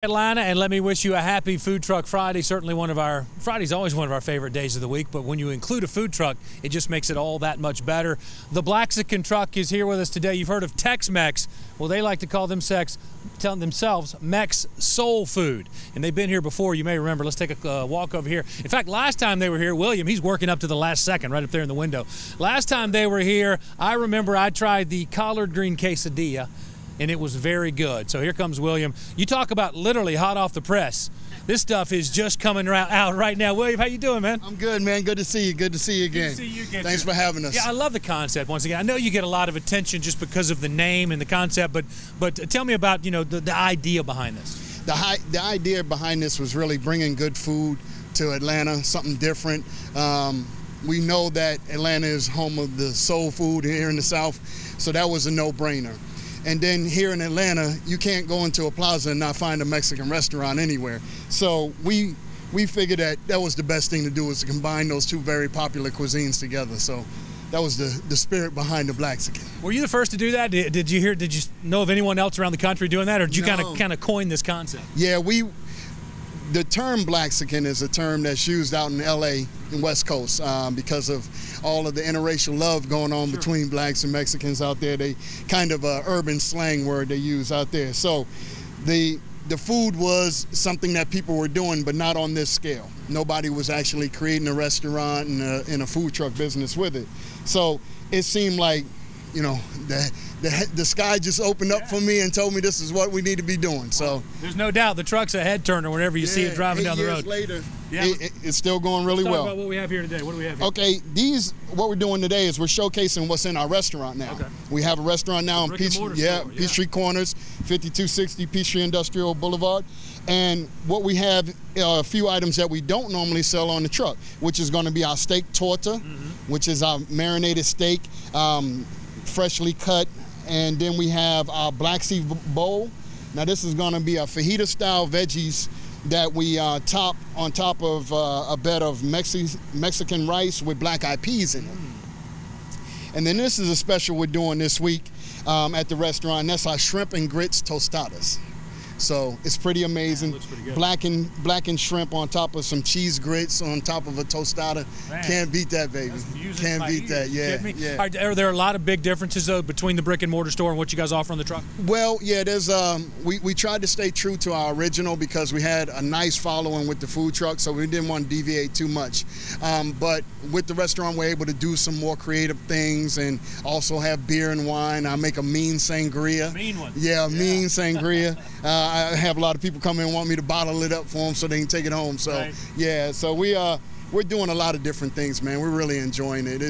Atlanta, and let me wish you a happy Food Truck Friday. Certainly Friday's always one of our favorite days of the week, but when you include a food truck, it just makes it all that much better. The truck is here with us today. You've heard of Tex-Mex. Well, they like to call themselves MexSoul food, and they've been here before. You may remember. Let's take a walk over here. In fact, last time they were here, William, he's working up to the last second right up there in the window. Last time they were here, I remember I tried the collard green quesadilla, and it was very good. So here comes William. You talk about literally hot off the press. This stuff is just coming out right now. William, how you doing, man? I'm good, man. Good to see you. Good to see you again. Good to see you again. Thanks for having us. Yeah, I love the concept once again. I know you get a lot of attention just because of the name and the concept, but tell me about, the idea behind this. The idea behind this was really bringing good food to Atlanta, something different. We know that Atlanta is home of the soul food here in the South, so that was a no-brainer. And then here in Atlanta, you can't go into a plaza and not find a Mexican restaurant anywhere. So we figured that was the best thing to do, was to combine those two very popular cuisines together. So that was the spirit behind the Blaxican. Were you the first to do that? Did you know of anyone else around the country doing that, or did you kind of coin this concept? Yeah, the term Blaxican is a term that's used out in L.A. and West Coast because of all of the interracial love going on between blacks and Mexicans out there. They kind of an urban slang word they use out there. So the food was something that people were doing, but not on this scale. Nobody was actually creating a restaurant and a food truck business with it. So it seemed like, the sky just opened up for me and told me this is what we need to be doing. So there's no doubt the truck's a head turner whenever you see it driving down the road. 8 years later, it's still going really well. Talk about what we have here today. What do we have here? Okay, what we're doing today is we're showcasing what's in our restaurant now. Okay. We have a restaurant now on Peachtree Corners, 5260 Peachtree Industrial Boulevard. And what we have are a few items that we don't normally sell on the truck, which is going to be our steak torta, which is our marinated steak, freshly cut. And then we have our black seed bowl. Now this is going to be a fajita-style veggies that we top on top of a bed of Mexican rice with black-eyed peas in it. And then this is a special we're doing this week at the restaurant, and that's our shrimp and grits tostadas. So it's pretty amazing. Looks pretty good. Blackened shrimp on top of some cheese grits on top of a tostada. Man, can't beat that, baby. Can't beat that. Yeah. Are there a lot of big differences though between the brick and mortar store and what you guys offer on the truck? Well, yeah. There's we tried to stay true to our original because we had a nice following with the food truck, so we didn't want to deviate too much. But with the restaurant, we're able to do some more creative things and also have beer and wine. I make a mean sangria. Mean one. Yeah, mean sangria. I have a lot of people come in and want me to bottle it up for them so they can take it home. So right. Yeah, so we're doing a lot of different things, man. We're really enjoying it.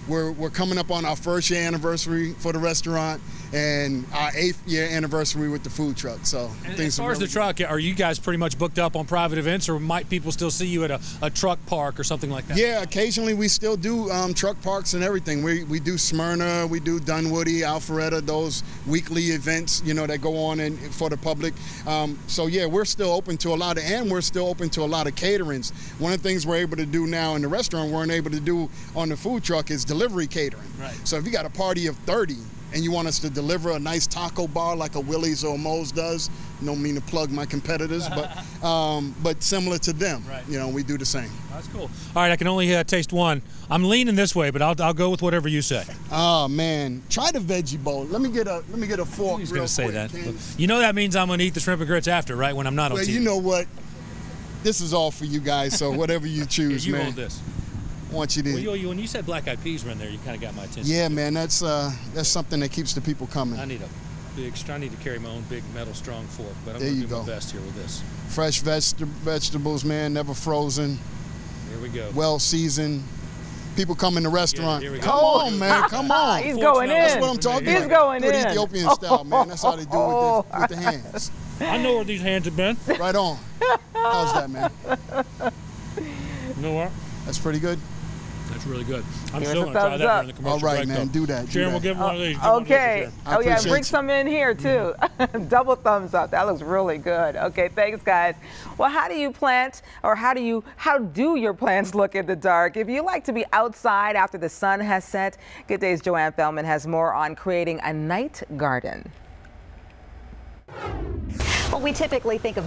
We're coming up on our 1st year anniversary for the restaurant and our 8th year anniversary with the food truck. So as far as the truck, are you guys pretty much booked up on private events, or might people still see you at a truck park or something like that? Yeah, occasionally we still do truck parks and everything. We do Smyrna, we do Dunwoody, Alpharetta, those weekly events, that go on for the public. So yeah, we're still open to a lot of caterings. One of the things we're able to do now in the restaurant, we're unable to do on the food truck, is delivery catering. Right. So if you got a party of 30 and you want us to deliver a nice taco bar like a Willie's or a Moe's does, don't mean to plug my competitors, but similar to them, right. We do the same. That's cool. All right, I can only taste one. I'm leaning this way, but I'll go with whatever you say. Oh man, try the veggie bowl. Let me get a fork. Who's gonna say that? That means I'm gonna eat the shrimp and grits after, right? When I'm not on TV. Well, you know what? This is all for you guys, so whatever you choose, you man. hold this. I want you to. Well, when you said black-eyed peas were in there, you kind of got my attention. Yeah, man, that's something that keeps the people coming. I need to carry my own big metal strong fork, but I'm going to do my best here with this. Fresh vegetables, man, never frozen. Here we go. Well seasoned. People come in the restaurant. Come on, man, come on. He's going in. That's what I'm talking about. He's going in. Ethiopian style, man. That's how they do it with the hands. I know where these hands have been. Right on. How's that, man? You know what? That's pretty good. That's really good. I'm still going to try that during the commercial break. All right, man, though. do that. Sharon, we'll give him one of these. Okay. Oh, yeah, bring some in here, too. Double thumbs up. That looks really good. Okay, thanks, guys. Well, how do you plant, or how do your plants look in the dark? If you like to be outside after the sun has set, Good Day's Joanne Feldman has more on creating a night garden. Well, we typically think of